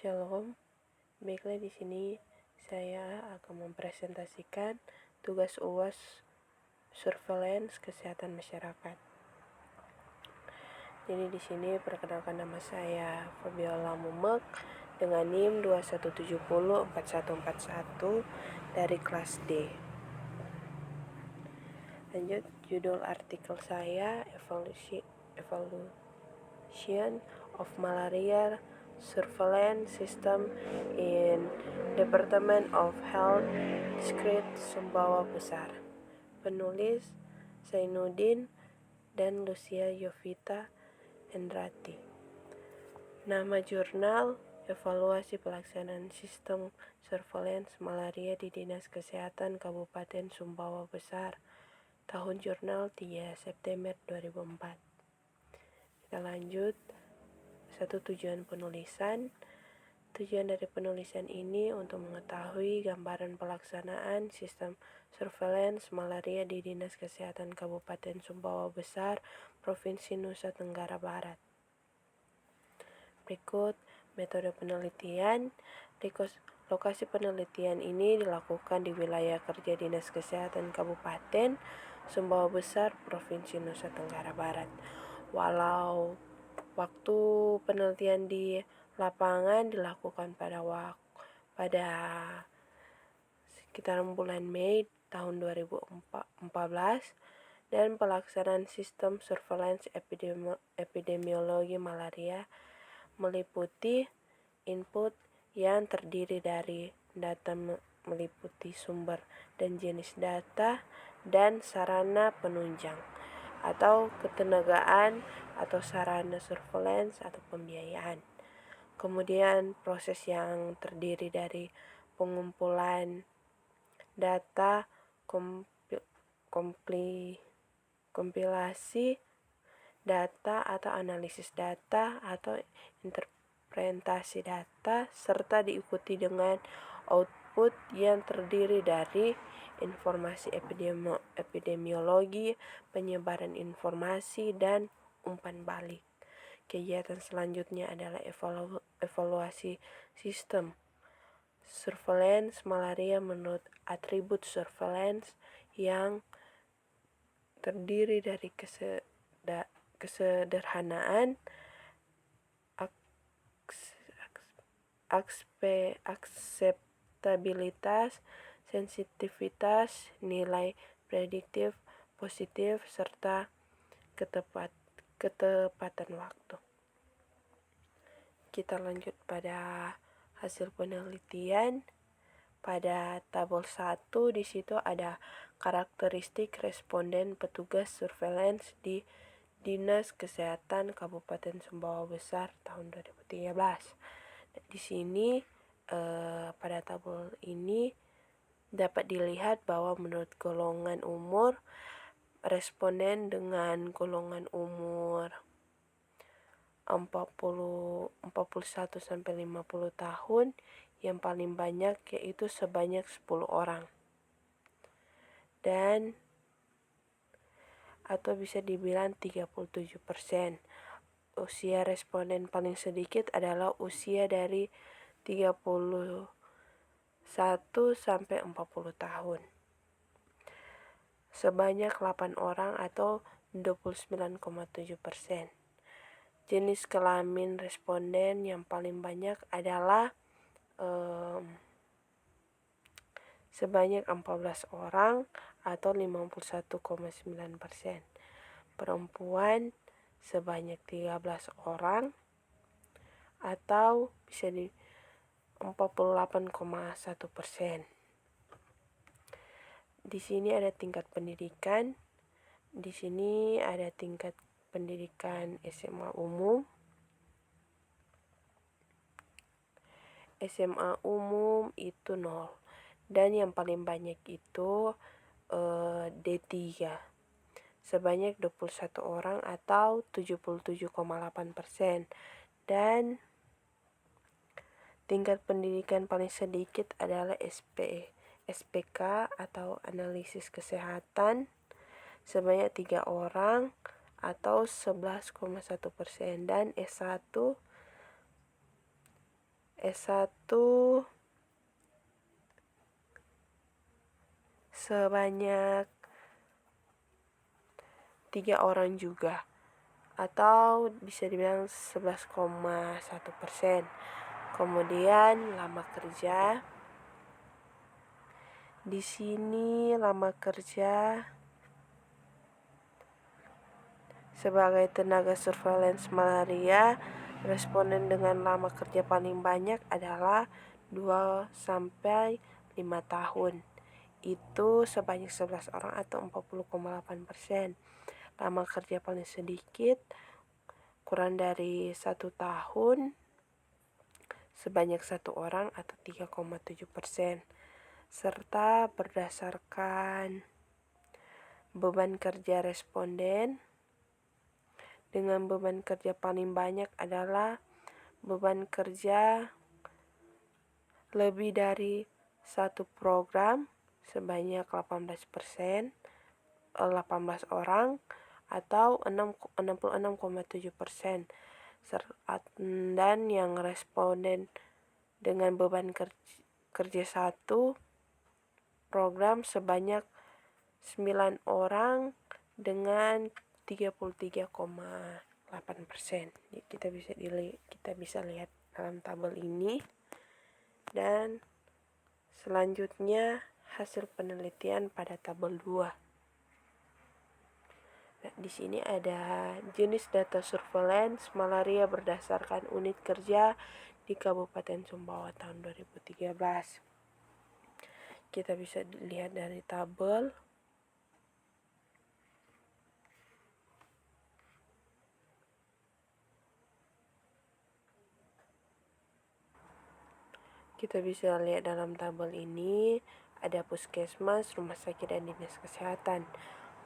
Shalom, baiklah di sini saya akan mempresentasikan tugas UAS Surveillance Kesehatan Masyarakat. Jadi di sini perkenalkan, nama saya Fabiola Mumek dengan NIM 21704141 dari kelas D. Lanjut, judul artikel saya Evolution of Malaria Surveillance System in Department of Health District Sumbawa Besar. Penulis Zainuddin dan Lucia Yovita Endrati. Nama jurnal Evaluasi Pelaksanaan Sistem Surveillance Malaria di Dinas Kesehatan Kabupaten Sumbawa Besar. Tahun jurnal 3 September 2004. Kita lanjut. Tujuan penulisan. Tujuan dari penulisan ini untuk mengetahui gambaran pelaksanaan sistem surveillance malaria di Dinas Kesehatan Kabupaten Sumbawa Besar, Provinsi Nusa Tenggara Barat. Berikut metode penelitian. Lokasi penelitian ini dilakukan di wilayah kerja Dinas Kesehatan Kabupaten Sumbawa Besar, Provinsi Nusa Tenggara Barat. Walau waktu penelitian di lapangan dilakukan pada sekitar bulan Mei tahun 2014, dan pelaksanaan sistem surveillance epidemiologi malaria meliputi input yang terdiri dari data meliputi sumber dan jenis data dan sarana penunjang atau ketenagaan atau sarana surveillance atau pembiayaan. Kemudian proses yang terdiri dari pengumpulan data, kompilasi data atau analisis data atau interpretasi data, serta diikuti dengan output yang terdiri dari informasi epidemiologi, penyebaran informasi, dan umpan balik. Kegiatan selanjutnya adalah evaluasi sistem surveillance malaria menurut atribut surveillance yang terdiri dari kesederhanaan, akseptabilitas, sensitivitas, nilai prediktif positif, serta ketepatan waktu. Kita lanjut pada hasil penelitian. Pada tabel 1 di situ ada karakteristik responden petugas surveillance di Dinas Kesehatan Kabupaten Sumbawa Besar tahun 2013. Di sini pada tabel ini dapat dilihat bahwa menurut golongan umur, responden dengan golongan umur 41 sampai 50 tahun yang paling banyak yaitu sebanyak 10 orang. Dan atau bisa dibilang 37%. Usia responden paling sedikit adalah usia dari 31 sampai 40 tahun. Sebanyak 8 orang atau 29,7%. Jenis kelamin responden yang paling banyak adalah sebanyak 14 orang atau 51,9%. Perempuan sebanyak 13 orang atau bisa di 48,1%. Di sini ada tingkat pendidikan. Di sini ada tingkat pendidikan SMA umum. SMA umum itu 0. Dan yang paling banyak itu D3. Sebanyak 21 orang atau 77,8%. Dan tingkat pendidikan paling sedikit adalah SPK atau analisis kesehatan, sebanyak 3 orang atau 11,1%. Dan S1 S1 sebanyak 3 orang juga, atau bisa dibilang 11,1%. Kemudian lama kerja. Di sini lama kerja sebagai tenaga surveillance malaria, responden dengan lama kerja paling banyak adalah 2-5 tahun. Itu sebanyak 11 orang atau 40,8%. Lama kerja paling sedikit, kurang dari 1 tahun, sebanyak 1 orang atau 3,7%. Serta berdasarkan beban kerja responden, dengan beban kerja paling banyak adalah beban kerja lebih dari satu program sebanyak 18%, 18 orang atau 66,7%. Dan yang responden dengan beban kerja satu program sebanyak 9 orang dengan 33,8%. Kita bisa lihat dalam tabel ini. Dan selanjutnya hasil penelitian pada tabel 2. Nah, di sini ada jenis data surveillance malaria berdasarkan unit kerja di Kabupaten Sumbawa tahun 2013. Kita bisa lihat dari tabel. Kita bisa lihat dalam tabel ini ada puskesmas, rumah sakit, dan dinas kesehatan.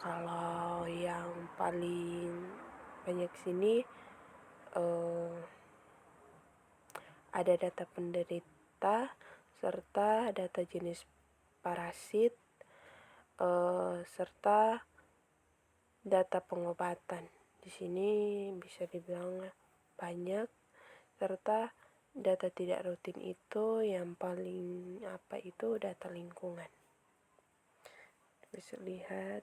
Kalau yang paling banyak sini ada data penderita serta data jenis parasit serta data pengobatan. Di sini bisa dibilang banyak, serta data tidak rutin itu yang paling itu data lingkungan. Bisa lihat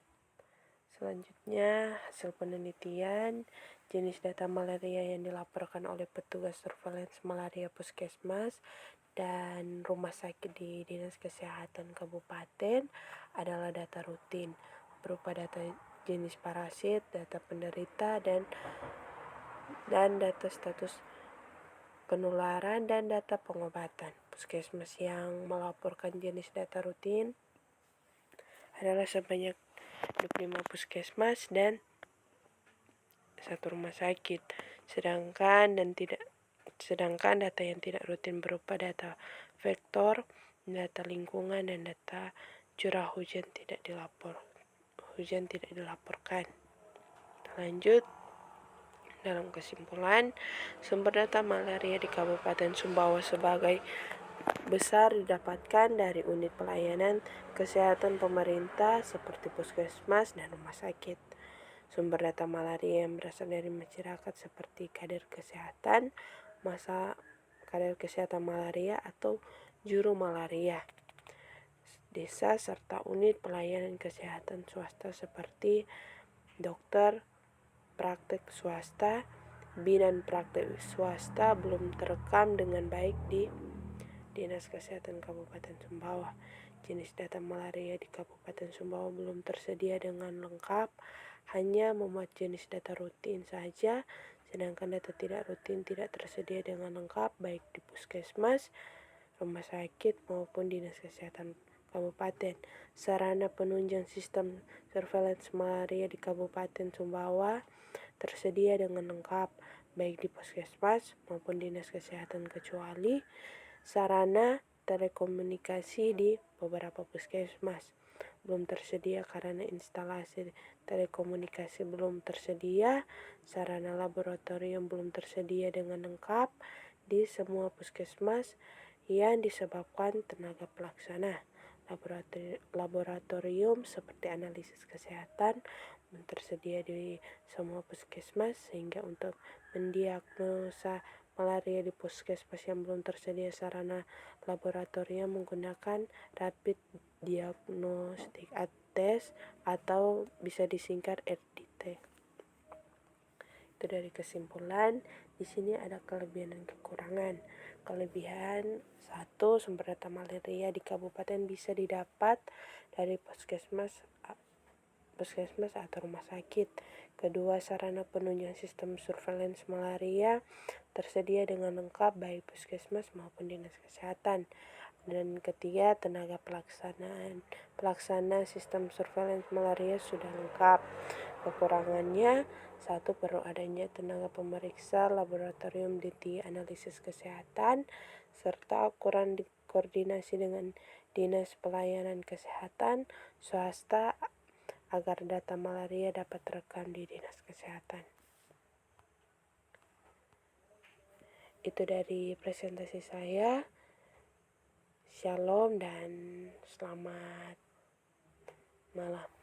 selanjutnya hasil penelitian jenis data malaria yang dilaporkan oleh petugas surveillance malaria puskesmas dan rumah sakit di Dinas Kesehatan Kabupaten adalah data rutin berupa data jenis parasit, data penderita, dan data status penularan dan data pengobatan. Puskesmas yang melaporkan jenis data rutin adalah sebanyak 25 puskesmas dan 1 rumah sakit. Sedangkan data yang tidak rutin berupa data vektor, data lingkungan, dan data curah hujan tidak dilaporkan. Lanjut. Dalam kesimpulan, sumber data malaria di Kabupaten Sumbawa sebagai besar didapatkan dari unit pelayanan kesehatan pemerintah seperti puskesmas dan rumah sakit. Sumber data malaria yang berasal dari masyarakat seperti kader kesehatan malaria atau juru malaria desa, serta unit pelayanan kesehatan swasta seperti dokter praktek swasta, bidan praktek swasta belum terekam dengan baik di Dinas Kesehatan Kabupaten Sumbawa. Jenis data malaria di Kabupaten Sumbawa belum tersedia dengan lengkap, hanya memuat jenis data rutin saja, sedangkan data tidak rutin tidak tersedia dengan lengkap baik di puskesmas, rumah sakit, maupun Dinas Kesehatan Kabupaten. Sarana penunjang sistem surveillance malaria di Kabupaten Sumbawa tersedia dengan lengkap baik di puskesmas maupun Dinas Kesehatan, kecuali sarana telekomunikasi di beberapa puskesmas belum tersedia karena instalasi telekomunikasi belum tersedia, sarana laboratorium belum tersedia dengan lengkap di semua puskesmas yang disebabkan tenaga pelaksana laboratorium seperti analisis kesehatan tersedia di semua puskesmas, sehingga untuk mendiagnosa malaria di puskesmas yang belum tersedia sarana laboratorium menggunakan rapid diagnostic test atau bisa disingkat RDT. Itu dari kesimpulan. Di sini ada kelebihan dan kekurangan. Kelebihan 1, sumber data malaria di kabupaten bisa didapat dari puskesmas atau rumah sakit. Kedua, sarana penunjang sistem surveillance malaria tersedia dengan lengkap baik puskesmas maupun dinas kesehatan. Dan ketiga, tenaga pelaksana sistem surveillance malaria sudah lengkap. Kekurangannya, 1, perlu adanya tenaga pemeriksa laboratorium DT analisis kesehatan, serta kurang koordinasi dengan dinas pelayanan kesehatan swasta agar data malaria dapat terekam di dinas kesehatan. Itu dari presentasi saya. Shalom dan selamat malam.